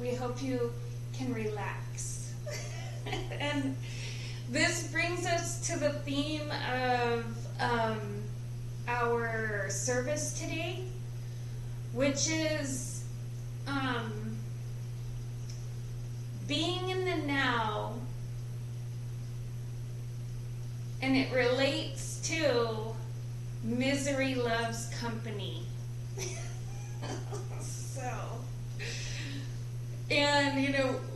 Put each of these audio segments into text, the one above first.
we hope you can relax. And this brings us to the theme of our service today, which is being in the now, and it relates to misery loves company. And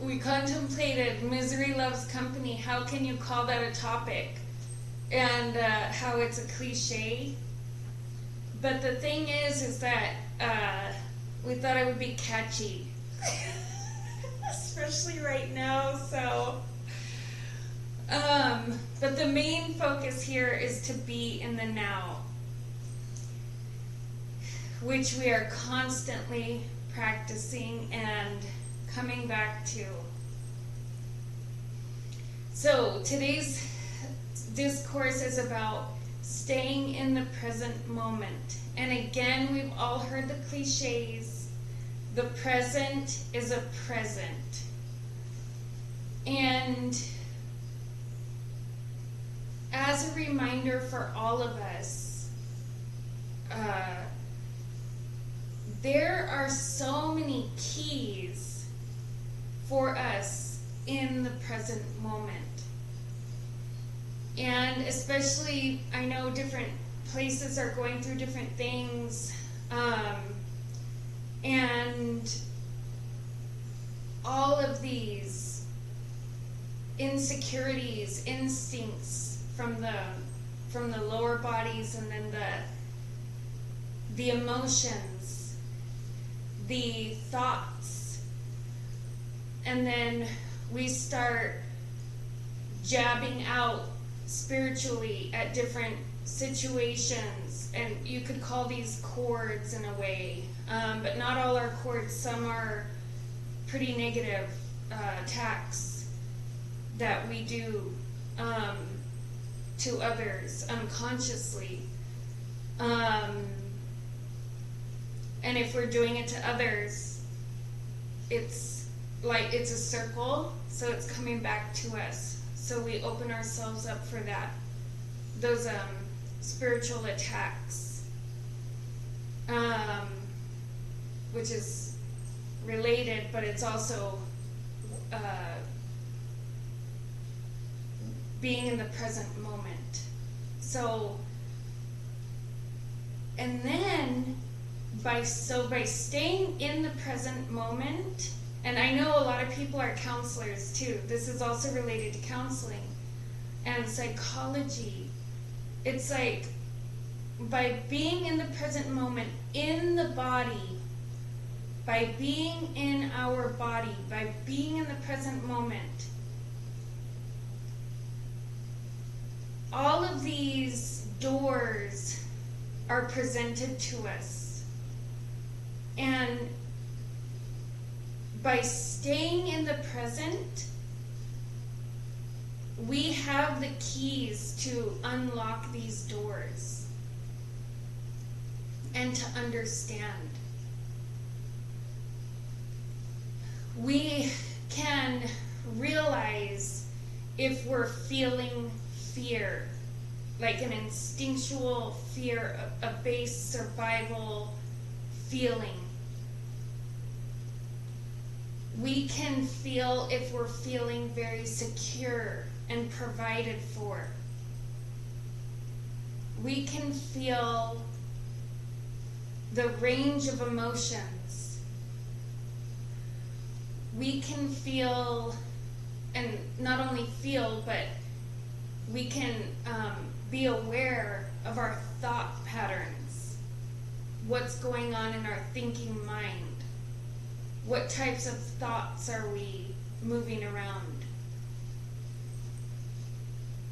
we contemplated misery loves company. How can you call that a topic? And how it's a cliche. But the thing is that we thought it would be catchy, especially right now. So, but the main focus here is to be in the now, which we are constantly practicing and coming back to. So today's discourse is about staying in the present moment. And again, we've all heard the cliches. The present is a present. And as a reminder for all of us, there are so many keys for us in the present moment. And especially, I know different places are going through different things, and all of these insecurities, instincts from the lower bodies, and then the emotions, the thoughts, and then we start jabbing out spiritually at different situations, and you could call these chords in a way, but not all are chords. Some are pretty negative attacks that we do to others unconsciously, and if we're doing it to others, it's like it's a circle, so it's coming back to us. So we open ourselves up for those spiritual attacks, which is related, but it's also being in the present moment. So, and then by staying in the present moment, and I know a lot of people are counselors too. This is also related to counseling and psychology. It's like, by being in the present moment, in the body, by being in our body, by being in the present moment, all of these doors are presented to us. And by staying in the present, we have the keys to unlock these doors and to understand. We can realize if we're feeling fear, like an instinctual fear, a base survival feeling. We can feel if we're feeling very secure and provided for. We can feel the range of emotions. We can feel, and not only feel, but we can be aware of our thought patterns. What's going on in our thinking mind? What types of thoughts are we moving around?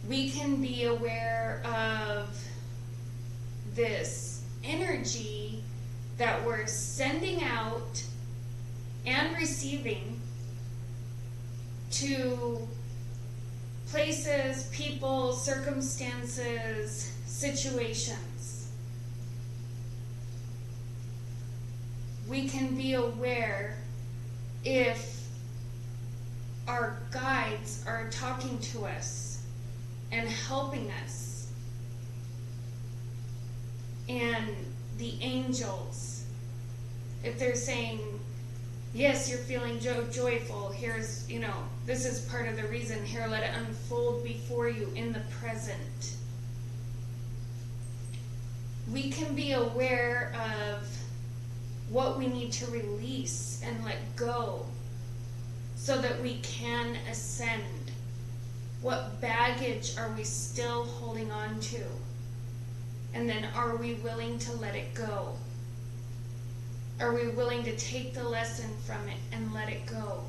We can be aware of this energy that we're sending out and receiving to places, people, circumstances, situations. We can be aware if our guides are talking to us and helping us, and the angels, if they're saying, yes, you're feeling joyful, here's, this is part of the reason, here, let it unfold before you in the present. We can be aware of what we need to release and let go so that we can ascend. What baggage are we still holding on to? And then are we willing to let it go? Are we willing to take the lesson from it and let it go?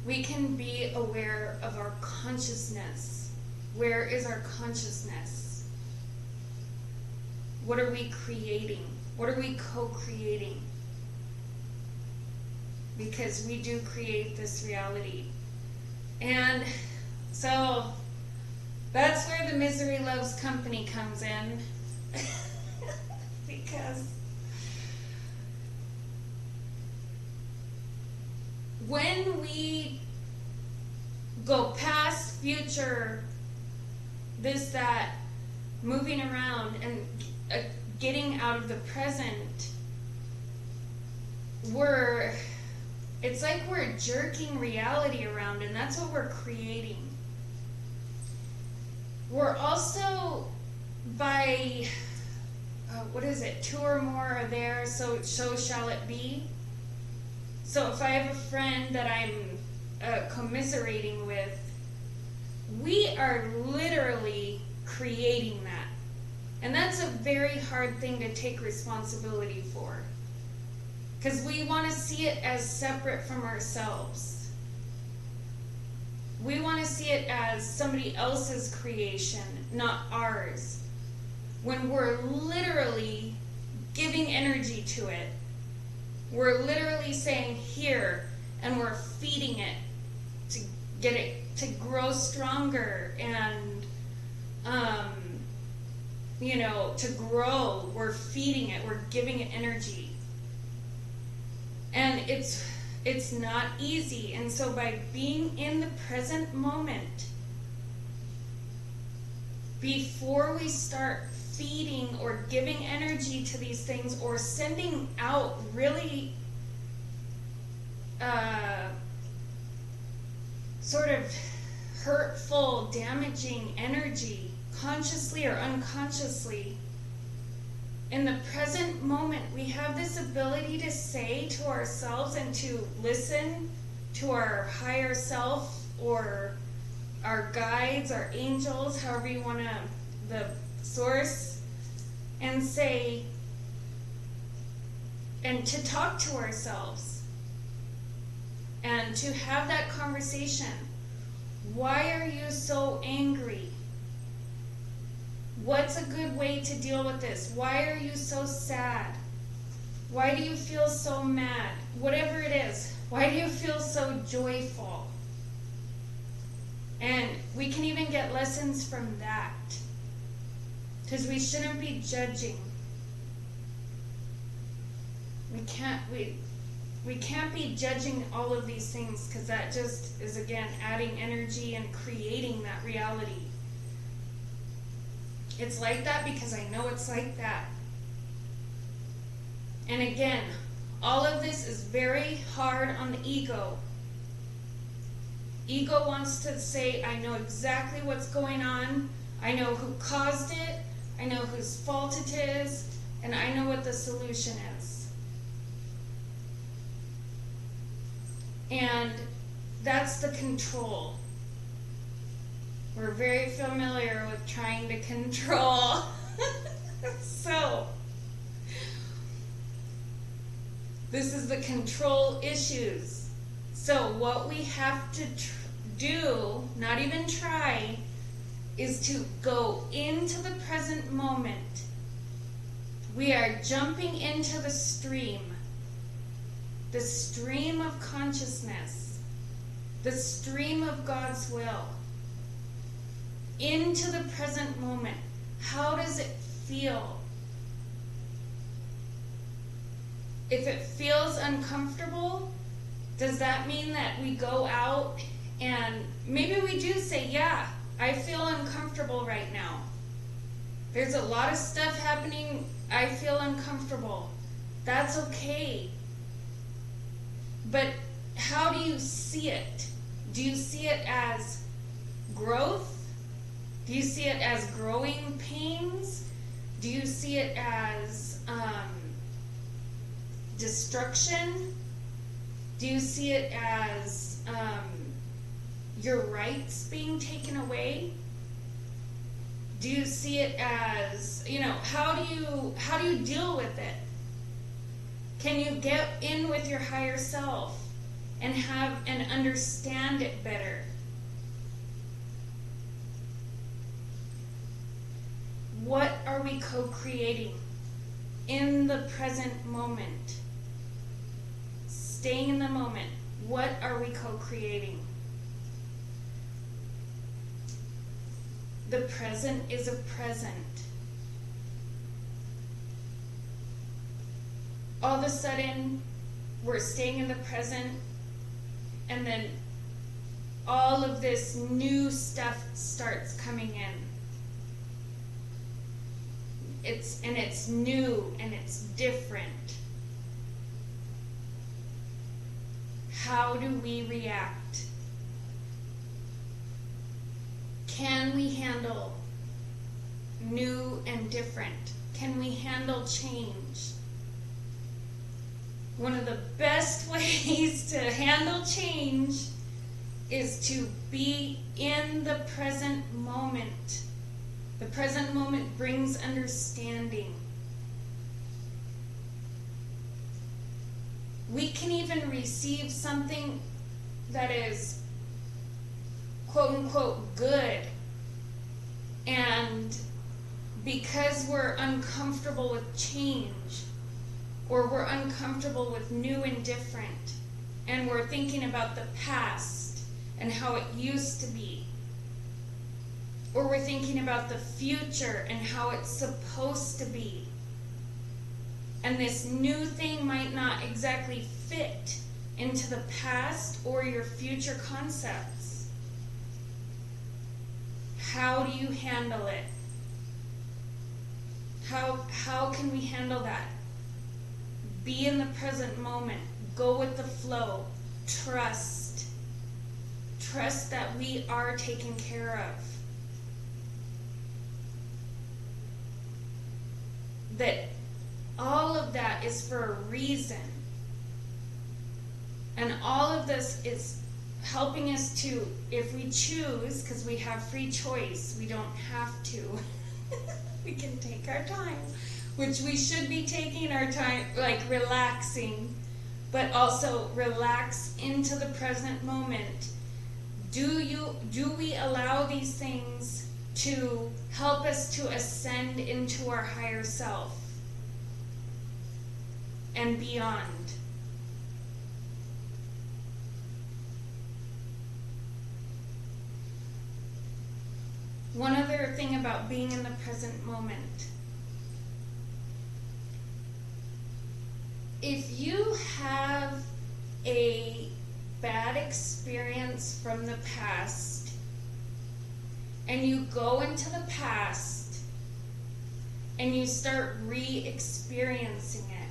We can be aware of our consciousness. Where is our consciousness? What are we creating? What are we co-creating? Because we do create this reality. And so that's where the misery loves company comes in. Because when we go past, future, this, that, moving around and getting out of the present, it's like we're jerking reality around, and that's what we're creating. We're also, by, two or more are there, so shall it be. So if I have a friend that I'm commiserating with, we are literally creating that. And that's a very hard thing to take responsibility for. Because we want to see it as separate from ourselves. We want to see it as somebody else's creation, not ours. When we're literally giving energy to it, we're literally saying here, and we're feeding it to get it to grow stronger and to grow. We're feeding it, we're giving it energy. And it's not easy. And so by being in the present moment, before we start feeding or giving energy to these things or sending out really sort of hurtful, damaging energy, consciously or unconsciously, in the present moment, we have this ability to say to ourselves and to listen to our higher self or our guides, our angels, however you want to, the source, and say, and to talk to ourselves and to have that conversation. Why are you so angry? What's a good way to deal with this? Why are you so sad? Why do you feel so mad? Whatever it is, why do you feel so joyful? And we can even get lessons from that. Because we shouldn't be judging. We can't be judging all of these things, because that just is, again, adding energy and creating that reality. It's like that because I know it's like that. And again, all of this is very hard on the ego. Ego wants to say, I know exactly what's going on. I know who caused it. I know whose fault it is. And I know what the solution is. And that's the control. We're very familiar with trying to control. So, this is the control issues. So what we have to do, not even try, is to go into the present moment. We are jumping into the stream of consciousness, the stream of God's will, into the present moment. How does it feel? if it feels uncomfortable, does that mean that we go out and maybe we do say, yeah, I feel uncomfortable right now. There's a lot of stuff happening. I feel uncomfortable. That's okay. But how do you see it? Do you see it as growth? Do you see it as growing pains? Do you see it as destruction? Do you see it as your rights being taken away? Do you see it as, how do you deal with it? Can you get in with your higher self and understand it better? What are we co-creating in the present moment? Staying in the moment. What are we co-creating? The present is a present. All of a sudden, we're staying in the present, and then all of this new stuff starts coming in. It's new and it's different. How do we react? Can we handle new and different? Can we handle change? One of the best ways to handle change is to be in the present moment. The present moment brings understanding. We can even receive something that is quote unquote good, and because we're uncomfortable with change, or we're uncomfortable with new and different, and we're thinking about the past and how it used to be, or we're thinking about the future and how it's supposed to be, and this new thing might not exactly fit into the past or your future concepts. How do you handle it? How can we handle that? Be in the present moment. Go with the flow. Trust. Trust that we are taken care of. That all of that is for a reason. And all of this is helping us to, if we choose, because we have free choice, we don't have to. We can take our time, which we should be taking our time, like relaxing, but also relax into the present moment. Do we allow these things to help us to ascend into our higher self and beyond? One other thing about being in the present moment. If you have a bad experience from the past and you go into the past and you start re-experiencing it,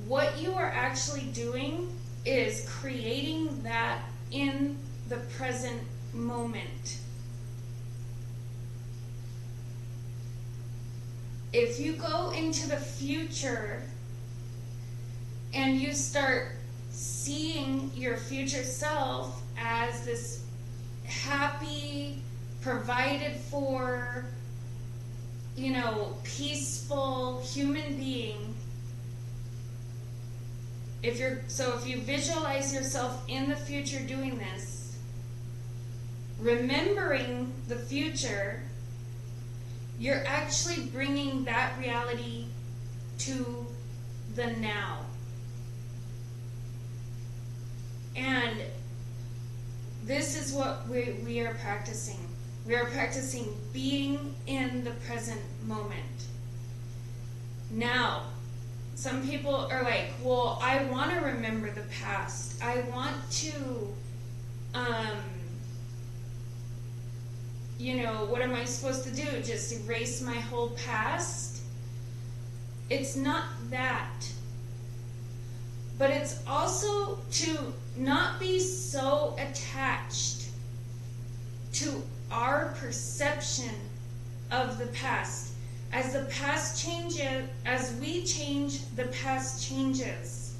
what you are actually doing is creating that in the present moment. If you go into the future and you start seeing your future self as this happy, provided for, peaceful human being, if you visualize yourself in the future doing this, remembering the future, you're actually bringing that reality to the now. And this is what we are practicing. We are practicing being in the present moment. now. Some people are like, well, I want to remember the past. I want to, what am I supposed to do? Just erase my whole past? It's not that. But it's also to not be so attached to our perception of the past. As the past changes, as we change, the past changes.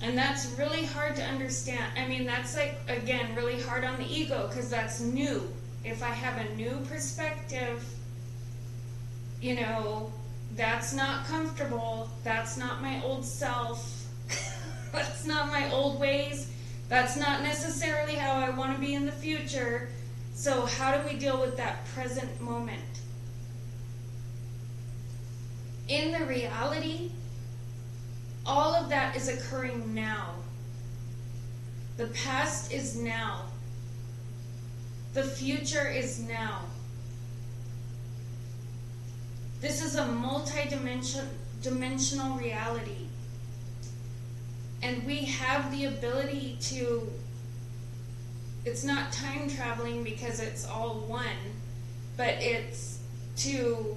And that's really hard to understand. I mean, that's like, again, really hard on the ego because that's new. If I have a new perspective, that's not comfortable. That's not my old self. That's not my old ways. That's not necessarily how I want to be in the future. So how do we deal with that present moment? In the reality, all of that is occurring now. The past is now. The future is now. This is a multi-dimensional reality. And we have the ability to, it's not time traveling because it's all one, but it's to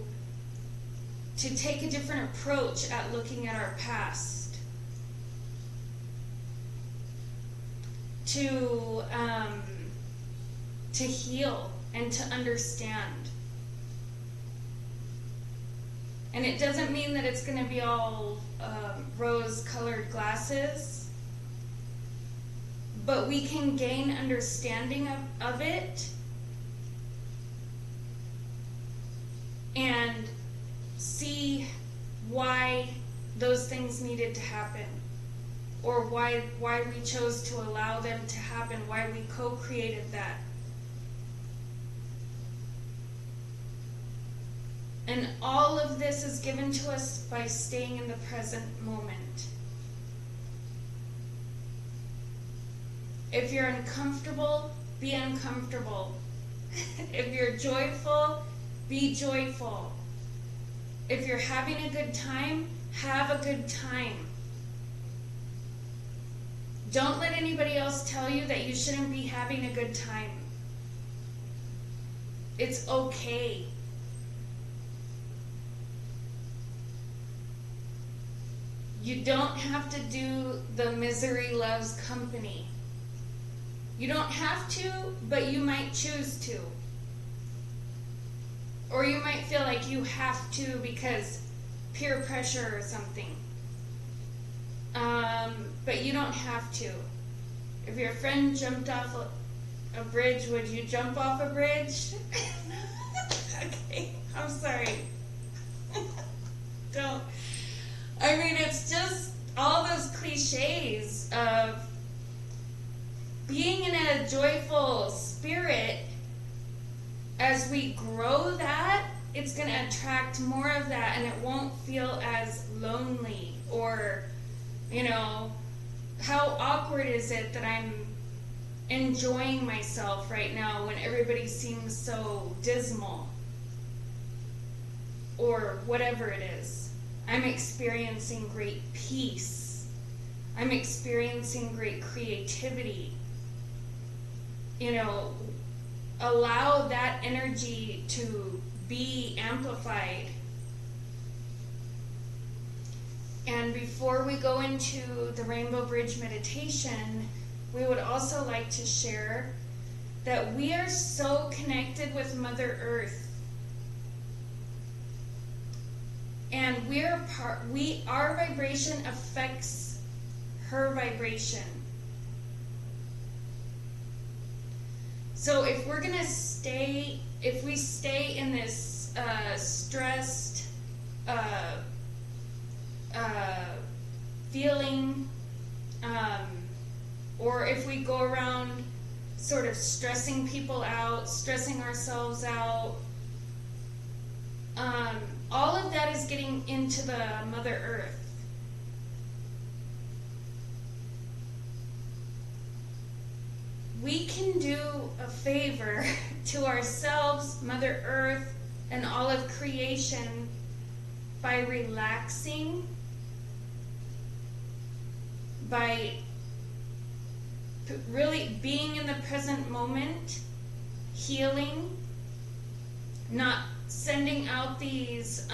take a different approach at looking at our past. To heal and to understand. And it doesn't mean that it's going to be all rose-colored glasses, but we can gain understanding of it and see why those things needed to happen, or why we chose to allow them to happen, why we co-created that. And all of this is given to us by staying in the present moment. If you're uncomfortable, be uncomfortable. If you're joyful, be joyful. If you're having a good time, have a good time. Don't let anybody else tell you that you shouldn't be having a good time. It's okay. You don't have to do the misery loves company. You don't have to, but you might choose to. Or you might feel like you have to because peer pressure or something. But you don't have to. If your friend jumped off a bridge, would you jump off a bridge? Okay, I'm sorry. Don't. I mean, it's just all those cliches of being in a joyful spirit. As we grow that, it's going to attract more of that, and it won't feel as lonely or, how awkward is it that I'm enjoying myself right now when everybody seems so dismal or whatever it is. I'm experiencing great peace. I'm experiencing great creativity. Allow that energy to be amplified. And before we go into the Rainbow Bridge meditation, we would also like to share that we are so connected with Mother Earth. And our vibration affects her vibration. So if we stay in this stressed feeling, or if we go around sort of stressing people out, stressing ourselves out, all of that is getting into the Mother Earth. We can do a favor to ourselves, Mother Earth, and all of creation by relaxing, by really being in the present moment, healing, not sending out these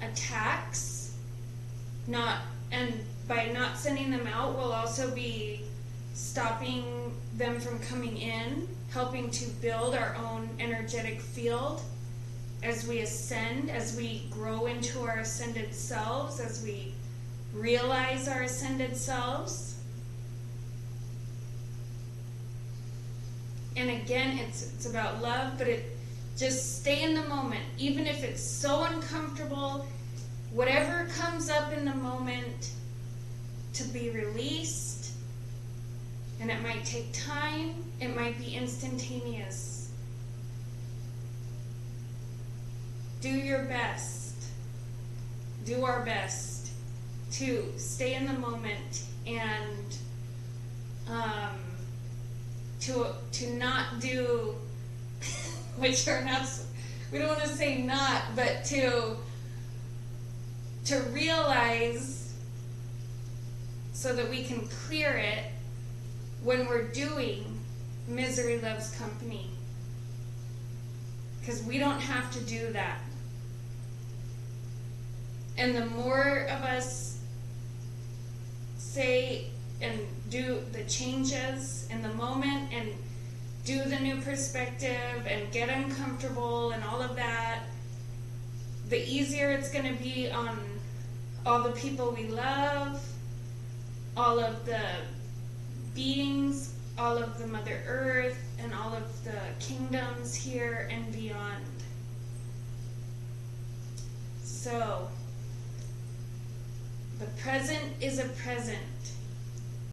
attacks, and by not sending them out, we'll also be stopping them from coming in, helping to build our own energetic field as we ascend, as we grow into our ascended selves, as we realize our ascended selves. And again, it's about love, but just stay in the moment. Even if it's so uncomfortable, whatever comes up in the moment to be released, and it might take time, it might be instantaneous. Do your best, do our best to stay in the moment and to not do, which are not, we don't want to say not, but to realize so that we can clear it when we're doing misery loves company. Because we don't have to do that. And the more of us say and do the changes in the moment and do the new perspective and get uncomfortable and all of that, the easier it's going to be on all the people we love, all of the beings, all of the Mother Earth, and all of the kingdoms here and beyond. So, the present is a present.